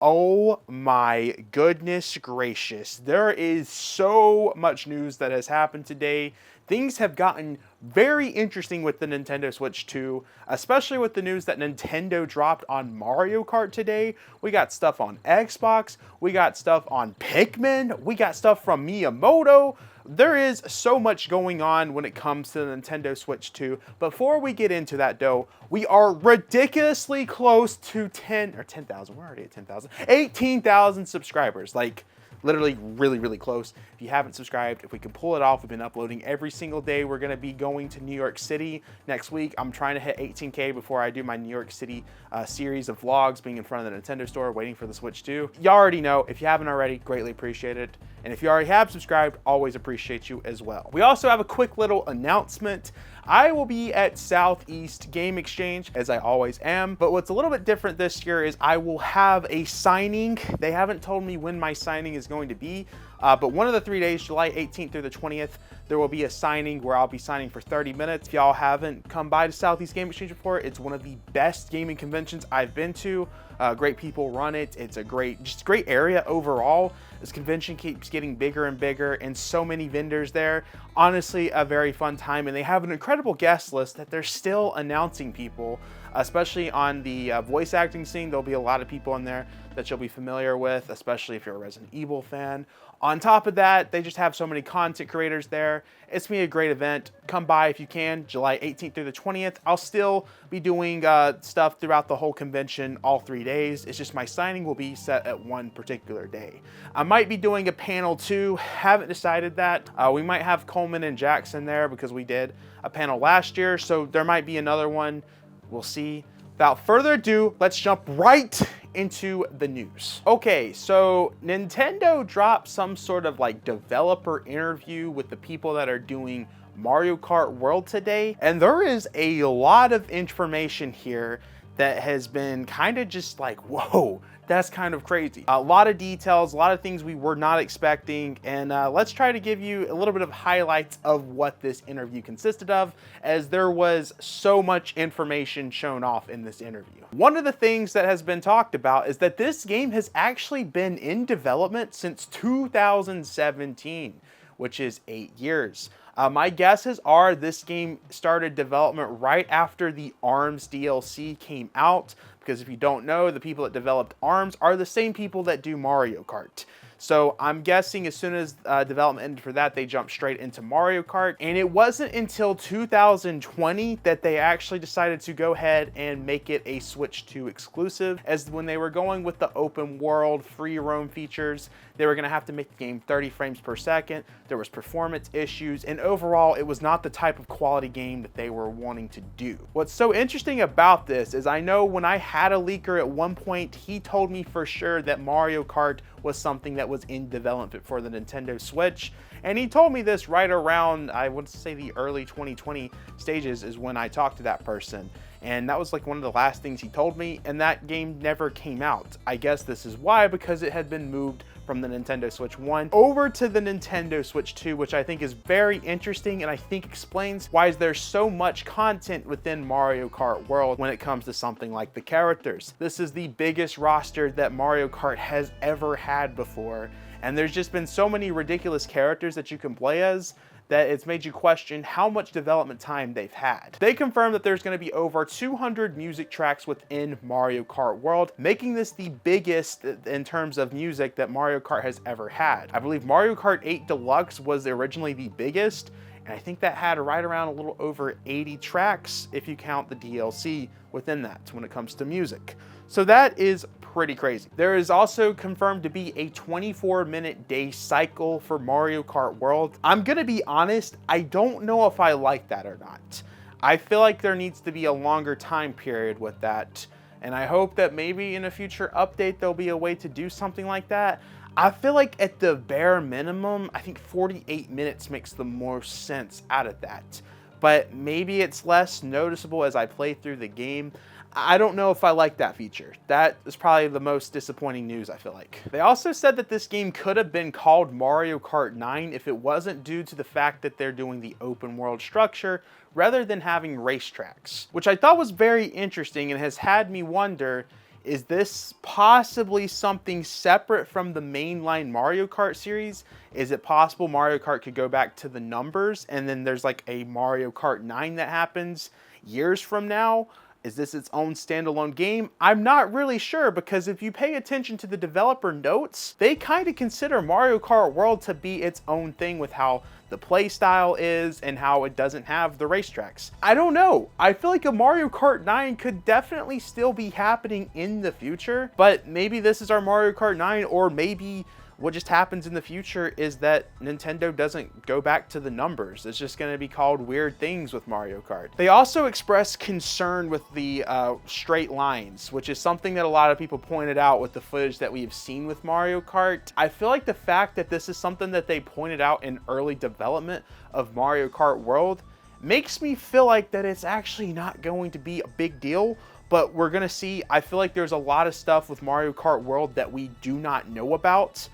Oh my goodness gracious. There is so much news that has happened today. Things have gotten very interesting with the Nintendo Switch 2, especially with the news that Nintendo dropped on Mario Kart today. We got stuff on Xbox, we got stuff on Pikmin, we got stuff from Miyamoto. There is so much going on when it comes to the Nintendo Switch 2. Before we get into that though, we are ridiculously close to 10,000. We're already at 10,000. 18,000 subscribers. Like, literally really close. If you haven't subscribed, if we can pull it off, we've been uploading every single day. We're going to be going to New York City next week. I'm trying to hit 18K before I do my New York City series of vlogs, being in front of the Nintendo store waiting for the Switch 2. You already know. If you haven't already, greatly appreciate it. And if you already have subscribed, always appreciate you as well. We also have a quick little announcement. I will be at Southeast Game Exchange, as I always am, but what's a little bit different this year is I will have a signing. They haven't told me when my signing is going to be, but one of the 3 days, July 18th through the 20th, there will be a signing where I'll be signing for 30 minutes. If y'all haven't come by to Southeast Game Exchange before, it's one of the best gaming conventions I've been to. Great people run it. It's a great area overall. This convention keeps getting bigger and bigger, and so many vendors there. Honestly, a very fun time, and they have an incredible guest list that they're still announcing people, especially on the voice acting scene. There'll be a lot of people in there that you'll be familiar with, especially if you're a Resident Evil fan. On top of that, they just have so many content creators there. It's gonna be a great event. Come by if you can, July 18th through the 20th. I'll still be doing stuff throughout the whole convention, all 3 days. It's just my signing will be set at one particular day. I might be doing a panel too, haven't decided that. We might have Coleman and Jackson there because we did a panel last year, so there might be another one. We'll see. Without further ado, let's jump right into the news. Okay, so Nintendo dropped some sort of like developer interview with the people that are doing Mario Kart World today, and there is a lot of information here that has been kind of just like, whoa, that's kind of crazy. A lot of details, a lot of things we were not expecting, and let's try to give you a little bit of highlights of what this interview consisted of, as there was so much information shown off in this interview. One of the things that has been talked about is that this game has actually been in development since 2017, which is 8 years. My guesses are this game started development right after the ARMS DLC came out, because if you don't know, the people that developed ARMS are the same people that do Mario Kart. So I'm guessing as soon as development ended for that, they jumped straight into Mario Kart. And it wasn't until 2020 that they actually decided to go ahead and make it a Switch 2 exclusive, as when they were going with the open world free roam features, they were gonna have to make the game 30 frames per second. There was performance issues, and overall, it was not the type of quality game that they were wanting to do. What's so interesting about this is I know when I had a leaker at one point, he told me for sure that Mario Kart was something that was in development for the Nintendo Switch. And he told me this right around, I would say the early 2020 stages is when I talked to that person. And that was like one of the last things he told me, and that game never came out. I guess this is why, because it had been moved from the Nintendo Switch 1 over to the Nintendo Switch 2, which I think is very interesting, and I think explains why there's so much content within Mario Kart World when it comes to something like the characters. This is the biggest roster that Mario Kart has ever had before, and there's just been so many ridiculous characters that you can play as that it's made you question how much development time they've had. They confirmed that there's going to be over 200 music tracks within Mario Kart World, making this the biggest in terms of music that Mario Kart has ever had. I believe Mario Kart 8 Deluxe was originally the biggest, and I think that had right around a little over 80 tracks if you count the DLC within that when it comes to music. So that is pretty crazy. There is also confirmed to be a 24-minute day cycle for Mario Kart World. I'm gonna be honest, I don't know if I like that or not. I feel like there needs to be a longer time period with that, and I hope that maybe in a future update there'll be a way to do something like that. I feel like at the bare minimum, I think 48 minutes makes the most sense out of that. But maybe it's less noticeable as I play through the game. I don't know if I like that feature. That is probably the most disappointing news, I feel like. They also said that this game could have been called Mario Kart 9 if it wasn't due to the fact that they're doing the open world structure rather than having racetracks, which I thought was very interesting and has had me wonder Is this possibly something separate from the mainline Mario Kart series? Is it possible Mario Kart could go back to the numbers and then there's like a Mario Kart 9 that happens years from now? Is this its own standalone game? I'm not really sure, because if you pay attention to the developer notes, they kind of consider Mario Kart World to be its own thing with how the play style is and how it doesn't have the racetracks. I don't know. I feel like a Mario Kart 9 could definitely still be happening in the future, but maybe this is our Mario Kart 9, or maybe what just happens in the future is that Nintendo doesn't go back to the numbers. It's just going to be called weird things with Mario Kart. They also expressed concern with the straight lines, which is something that a lot of people pointed out with the footage that we've seen with Mario Kart. I feel like the fact that this is something that they pointed out in early development of Mario Kart World makes me feel like that it's actually not going to be a big deal. But we're going to see. I feel like there's a lot of stuff with Mario Kart World that we do not know about.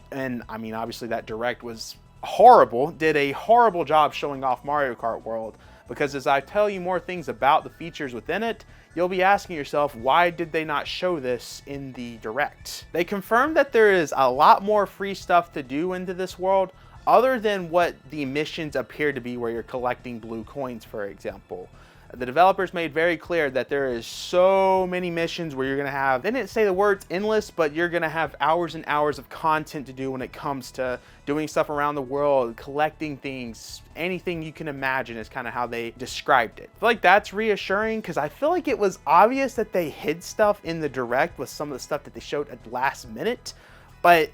And I mean, obviously that direct was horrible, did a horrible job showing off Mario Kart World, because as I tell you more things about the features within it, you'll be asking yourself, why did they not show this in the direct? They confirmed that there is a lot more free stuff to do into this world, other than what the missions appear to be, where you're collecting blue coins, for example. The developers made very clear that there is so many missions where you're going to have, they didn't say the words endless, but you're going to have hours and hours of content to do when it comes to doing stuff around the world, collecting things, anything you can imagine is kind of how they described it. I feel like that's reassuring, because I feel like it was obvious that they hid stuff in the direct with some of the stuff that they showed at the last minute, but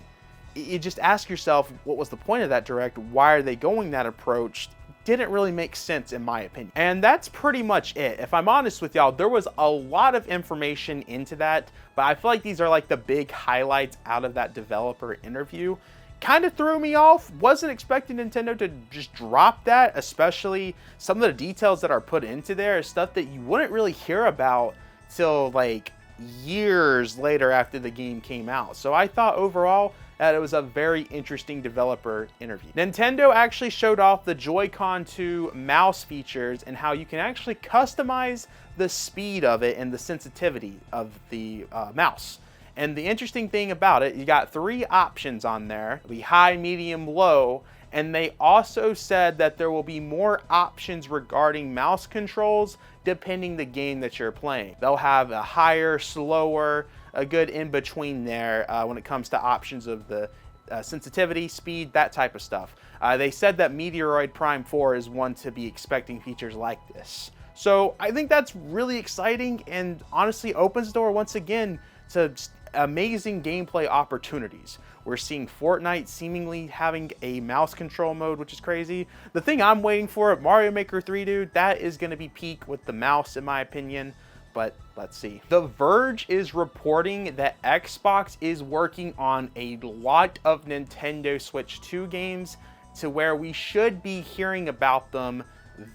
you just ask yourself, what was the point of that direct? Why are they going that approach? Didn't really make sense in my opinion. And that's pretty much it. If I'm honest with y'all, there was a lot of information into that, but I feel like these are like the big highlights out of that developer interview. Kind of threw me off. Wasn't expecting Nintendo to just drop that, especially some of the details that are put into there is stuff that you wouldn't really hear about till like years later after the game came out. So I thought overall that it was a very interesting developer interview. Nintendo actually showed off the Joy-Con 2 mouse features and how you can actually customize the speed of it and the sensitivity of the mouse. And the interesting thing about it, you got 3 options on there: the high, medium, low. And they also said that there will be more options regarding mouse controls depending the game that you're playing. They'll have a higher, slower, a good in-between there when it comes to options of the sensitivity, speed, that type of stuff. They said that Meteoroid Prime 4 is one to be expecting features like this. So I think that's really exciting and honestly opens the door once again to amazing gameplay opportunities. We're seeing Fortnite seemingly having a mouse control mode, which is crazy. The thing I'm waiting for, Mario Maker 3, dude, that is going to be peak with the mouse in my opinion. But let's see. The Verge is reporting that Xbox is working on a lot of Nintendo Switch 2 games to where we should be hearing about them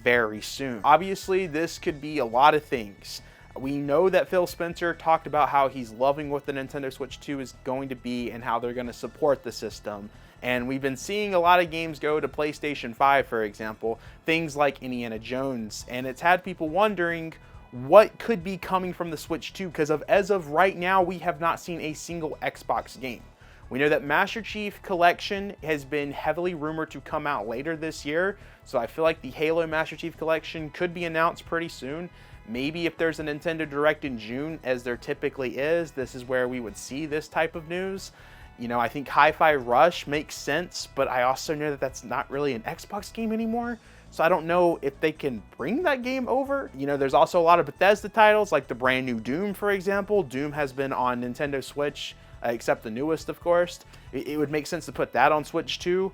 very soon. Obviously, this could be a lot of things. We know that Phil Spencer talked about how he's loving what the Nintendo Switch 2 is going to be and how they're going to support the system. And we've been seeing a lot of games go to PlayStation 5, for example, things like Indiana Jones. And it's had people wondering what could be coming from the Switch 2, because as of right now, we have not seen a single Xbox game. We know that Master Chief Collection has been heavily rumored to come out later this year, so I feel like the Halo Master Chief Collection could be announced pretty soon. Maybe if there's a Nintendo Direct in June, as there typically is, this is where we would see this type of news. You know, I think Hi-Fi Rush makes sense, but I also know that that's not really an Xbox game anymore. So I don't know if they can bring that game over. You know, there's also a lot of Bethesda titles, like the brand new Doom, for example. Doom has been on Nintendo Switch, except the newest, of course. It would make sense to put that on Switch too.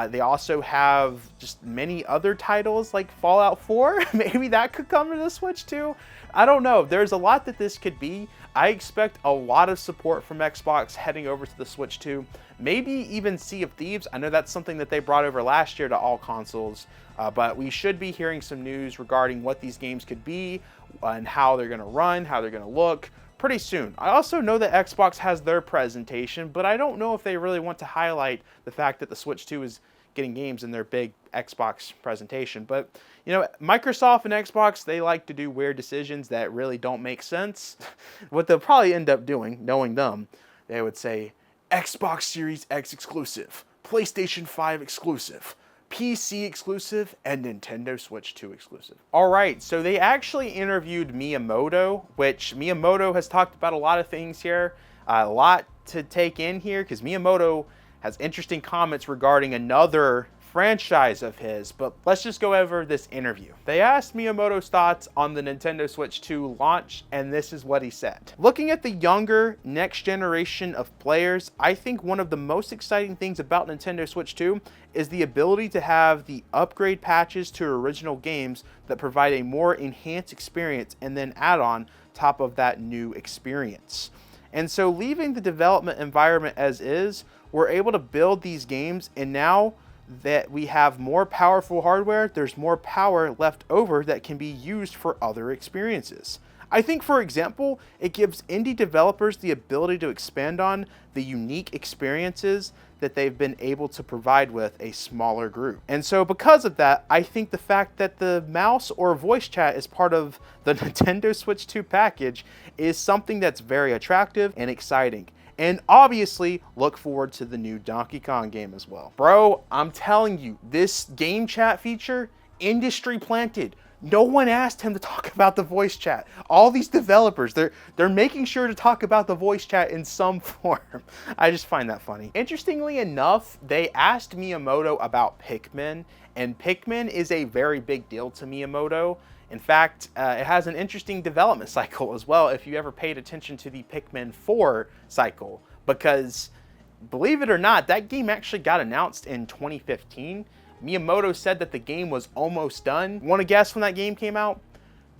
They also have just many other titles like Fallout 4. Maybe that could come to the Switch too. I don't know. There's a lot that this could be. I expect a lot of support from Xbox heading over to the Switch 2. Maybe even Sea of Thieves. I know that's something that they brought over last year to all consoles. But we should be hearing some news regarding what these games could be and how they're going to run, how they're going to look pretty soon. I also know that Xbox has their presentation, but I don't know if they really want to highlight the fact that the Switch 2 is getting games in their big Xbox presentation. But, you know, Microsoft and Xbox, they like to do weird decisions that really don't make sense. What they'll probably end up doing, knowing them, they would say, Xbox Series X exclusive, PlayStation 5 exclusive, PC exclusive, and Nintendo Switch 2 exclusive. Alright, so they actually interviewed Miyamoto, which Miyamoto has talked about a lot of things here. A lot to take in here, because Miyamoto has interesting comments regarding another franchise of his, but let's just go over this interview. They asked Miyamoto's thoughts on the Nintendo Switch 2 launch, and this is what he said. Looking at the younger, next generation of players, I think one of the most exciting things about Nintendo Switch 2 is the ability to have the upgrade patches to original games that provide a more enhanced experience and then add on top of that new experience. And so leaving the development environment as is, we're able to build these games, and now that we have more powerful hardware, there's more power left over that can be used for other experiences. I think, for example, it gives indie developers the ability to expand on the unique experiences that they've been able to provide with a smaller group. And so because of that, I think the fact that the mouse or voice chat is part of the Nintendo Switch 2 package is something that's very attractive and exciting. And obviously, look forward to the new Donkey Kong game as well. Bro, I'm telling you, this game chat feature, industry planted. No one asked him to talk about the voice chat. All these developers, they're making sure to talk about the voice chat in some form. I just find that funny. Interestingly enough, they asked Miyamoto about Pikmin, and Pikmin is a very big deal to Miyamoto. In fact, it has an interesting development cycle as well, if you ever paid attention to the Pikmin 4 cycle, because believe it or not, that game actually got announced in 2015. Miyamoto said that the game was almost done. Want to guess when that game came out?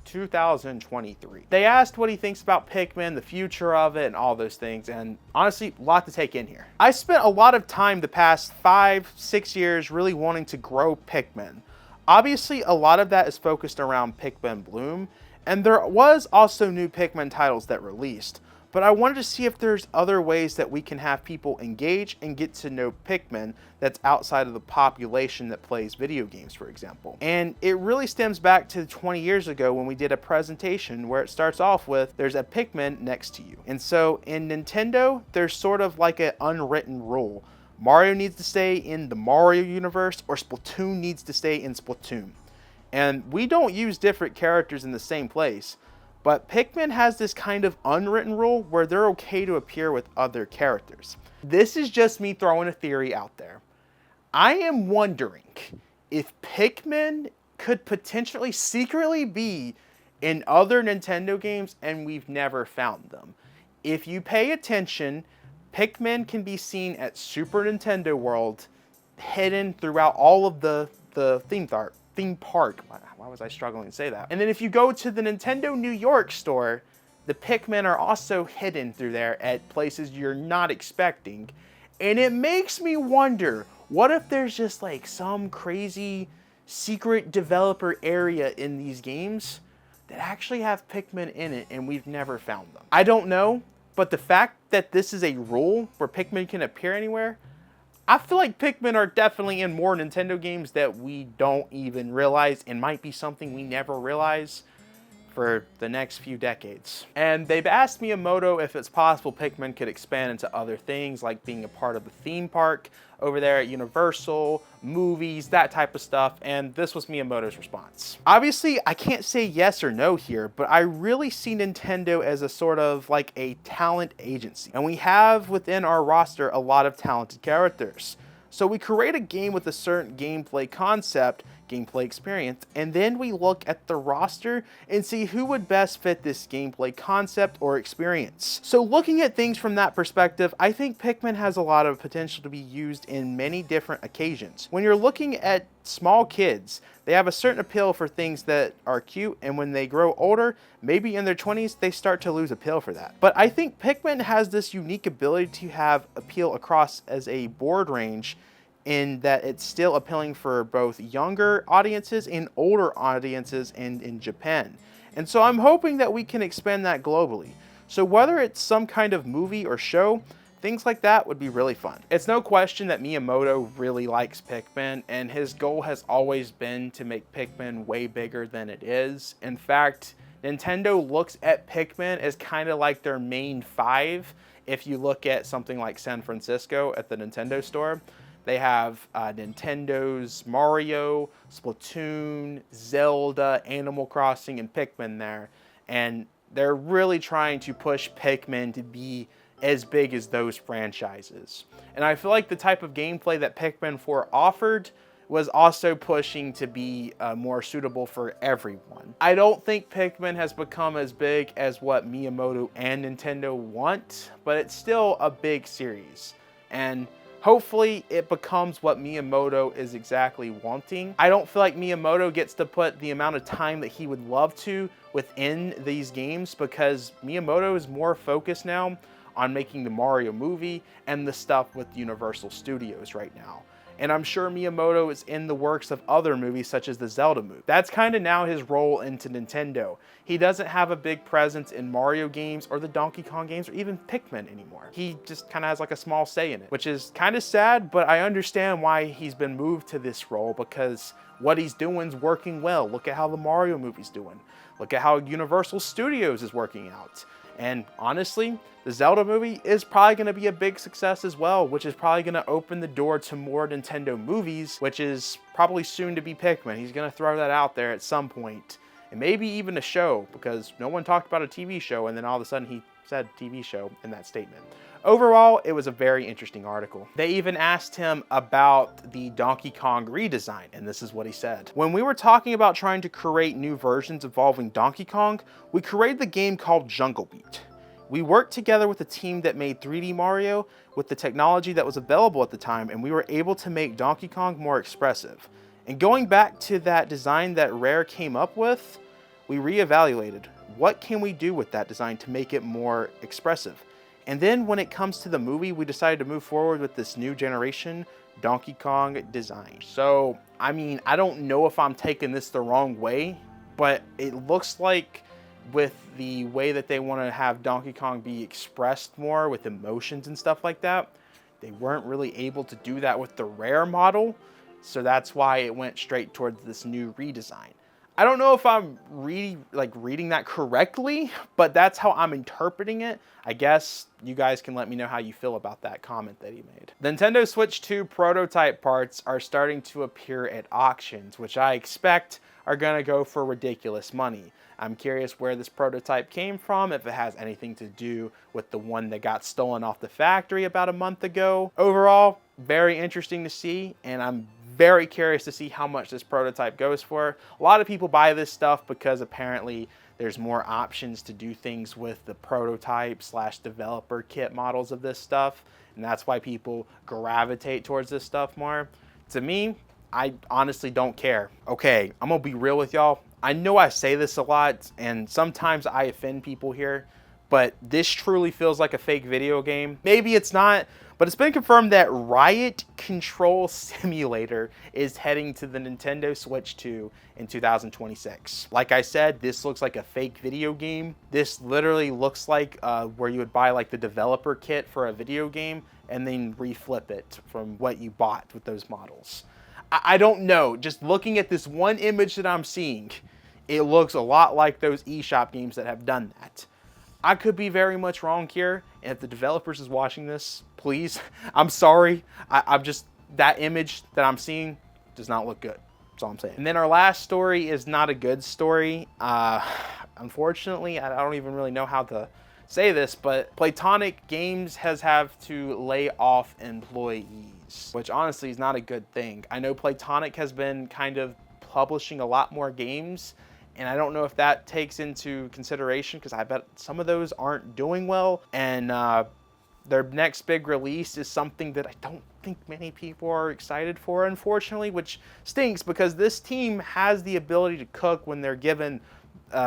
2023. They asked what he thinks about Pikmin, the future of it, and all those things, and honestly, a lot to take in here. I spent a lot of time the past 5-6 years really wanting to grow Pikmin. Obviously, a lot of that is focused around Pikmin Bloom, and there was also new Pikmin titles that released, but I wanted to see if there's other ways that we can have people engage and get to know Pikmin that's outside of the population that plays video games, for example. And it really stems back to 20 years ago when we did a presentation where it starts off with, there's a Pikmin next to you. And so in Nintendo, there's sort of like an unwritten rule. Mario needs to stay in the Mario universe, or Splatoon needs to stay in Splatoon. And we don't use different characters in the same place, but Pikmin has this kind of unwritten rule where they're okay to appear with other characters. This is just me throwing a theory out there. I am wondering if Pikmin could potentially secretly be in other Nintendo games and we've never found them. If you pay attention, Pikmin can be seen at Super Nintendo World, hidden throughout all of the theme park. Why was I struggling to say that? And then if you go to the Nintendo New York store, the Pikmin are also hidden through there at places you're not expecting. And it makes me wonder, what if there's just like some crazy secret developer area in these games that actually have Pikmin in it and we've never found them? I don't know. But the fact that this is a rule where Pikmin can appear anywhere, I feel like Pikmin are definitely in more Nintendo games that we don't even realize and might be something we never realize for the next few decades. And they've asked Miyamoto if it's possible Pikmin could expand into other things, like being a part of the theme park over there at Universal, movies, that type of stuff, and this was Miyamoto's response. Obviously, I can't say yes or no here, but I really see Nintendo as a sort of like a talent agency, and we have within our roster a lot of talented characters. So we create a game with a certain gameplay concept, gameplay experience, and then we look at the roster and see who would best fit this gameplay concept or experience. So looking at things from that perspective, I think Pikmin has a lot of potential to be used in many different occasions. When you're looking at small kids, they have a certain appeal for things that are cute, and when they grow older, maybe in their 20s, they start to lose appeal for that. But I think Pikmin has this unique ability to have appeal across as a board range, in that it's still appealing for both younger audiences and older audiences in Japan. And so I'm hoping that we can expand that globally. So whether it's some kind of movie or show, Things like that would be really fun. It's no question that Miyamoto really likes Pikmin, and his goal has always been to make Pikmin way bigger than it is. In fact, Nintendo looks at Pikmin as kind of like their main 5. If you look at something like San Francisco at the Nintendo store, they have Nintendo's Mario, Splatoon, Zelda, Animal Crossing, and Pikmin there. And they're really trying to push Pikmin to be as big as those franchises. And I feel like the type of gameplay that Pikmin 4 offered was also pushing to be more suitable for everyone. I don't think Pikmin has become as big as what Miyamoto and Nintendo want, but it's still a big series. And hopefully it becomes what Miyamoto is exactly wanting. I don't feel like Miyamoto gets to put the amount of time that he would love to within these games, because Miyamoto is more focused now on making the Mario movie and the stuff with Universal Studios right now. And I'm sure Miyamoto is in the works of other movies such as the Zelda movie. That's kind of now his role into Nintendo. He doesn't have a big presence in Mario games or the Donkey Kong games or even Pikmin anymore. He just kind of has like a small say in it, which is kind of sad, but I understand why he's been moved to this role, because what he's doing is working well. Look at how the Mario movie's doing. Look at how Universal Studios is working out. And honestly, the Zelda movie is probably going to be a big success as well, which is probably going to open the door to more Nintendo movies, which is probably soon to be Pikmin. He's going to throw that out there at some point. And maybe even a show, because no one talked about a TV show, and then all of a sudden he said TV show in that statement. Overall, it was a very interesting article. They even asked him about the Donkey Kong redesign, and this is what he said. When we were talking about trying to create new versions involving Donkey Kong, we created the game called Jungle Beat. We worked together with a team that made 3D Mario with the technology that was available at the time, and we were able to make Donkey Kong more expressive. And going back to that design that Rare came up with, we reevaluated. What can we do with that design to make it more expressive? And then when it comes to the movie, we decided to move forward with this new generation Donkey Kong design. So, I mean, I don't know if I'm taking this the wrong way, but it looks like with the way that they want to have Donkey Kong be expressed more with emotions and stuff like that, they weren't really able to do that with the Rare model. So that's why it went straight towards this new redesign. I don't know if I'm reading that correctly, but that's how I'm interpreting it. I guess you guys can let me know how you feel about that comment that he made. The Nintendo Switch 2 prototype parts are starting to appear at auctions, which I expect are going to go for ridiculous money. I'm curious where this prototype came from, if it has anything to do with the one that got stolen off the factory about a month ago. Overall, very interesting to see, and I'm very curious to see how much this prototype goes for. A lot of people buy this stuff because apparently there's more options to do things with the prototype / developer kit models of this stuff, and that's why people gravitate towards this stuff more. To me, I honestly don't care. Okay, I'm gonna be real with y'all. I know I say this a lot, and sometimes I offend people here, but this truly feels like a fake video game. Maybe it's not, but it's been confirmed that Riot Control Simulator is heading to the Nintendo Switch 2 in 2026. Like I said, this looks like a fake video game. This literally looks like where you would buy like the developer kit for a video game and then reflip it from what you bought with those models. I don't know, just looking at this one image that I'm seeing, it looks a lot like those eShop games that have done that. I could be very much wrong here, and if the developers is watching this, please, I'm sorry. I'm just, that image that I'm seeing does not look good. That's all I'm saying. And then our last story is not a good story. Unfortunately, I don't even really know how to say this, but Platonic Games has had to lay off employees, which honestly is not a good thing. I know Platonic has been kind of publishing a lot more games, and I don't know if that takes into consideration, because I bet some of those aren't doing well, and their next big release is something that I don't think many people are excited for, unfortunately, which stinks because this team has the ability to cook when they're given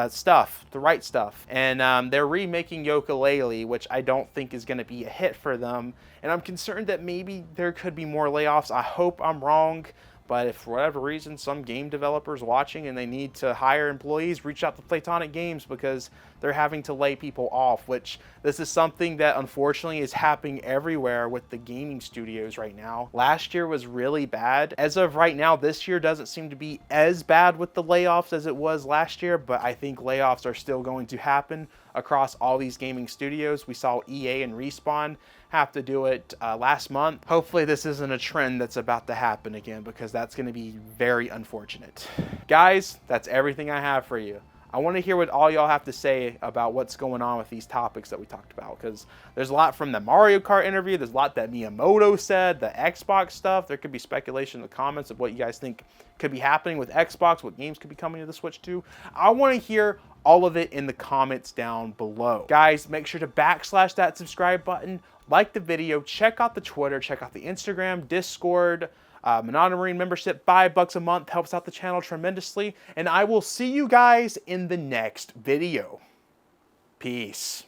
stuff, the right stuff. And they're remaking Yooka-Laylee, which I don't think is going to be a hit for them. And I'm concerned that maybe there could be more layoffs. I hope I'm wrong, But if for whatever reason some game developers watching and they need to hire employees, reach out to Platonic Games because they're having to lay people off, which this is something that unfortunately is happening everywhere with the gaming studios right now. Last year was really bad. As of right now, this year doesn't seem to be as bad with the layoffs as it was last year, but I think layoffs are still going to happen across all these gaming studios. We saw EA and Respawn have to do it last month. Hopefully this isn't a trend that's about to happen again, because that's going to be very unfortunate. Guys, that's everything I have for you. I want to hear what all y'all have to say about what's going on with these topics that we talked about, because there's a lot from the Mario Kart interview, there's a lot that Miyamoto said, the Xbox stuff. There could be speculation in the comments of what you guys think could be happening with Xbox, what games could be coming to the Switch 2. I want to hear all of it in the comments down below. Guys, make sure to backslash that subscribe button, like the video, check out the Twitter, check out the Instagram, Discord, MONADO Marine membership, $5 a month, helps out the channel tremendously. And I will see you guys in the next video. Peace.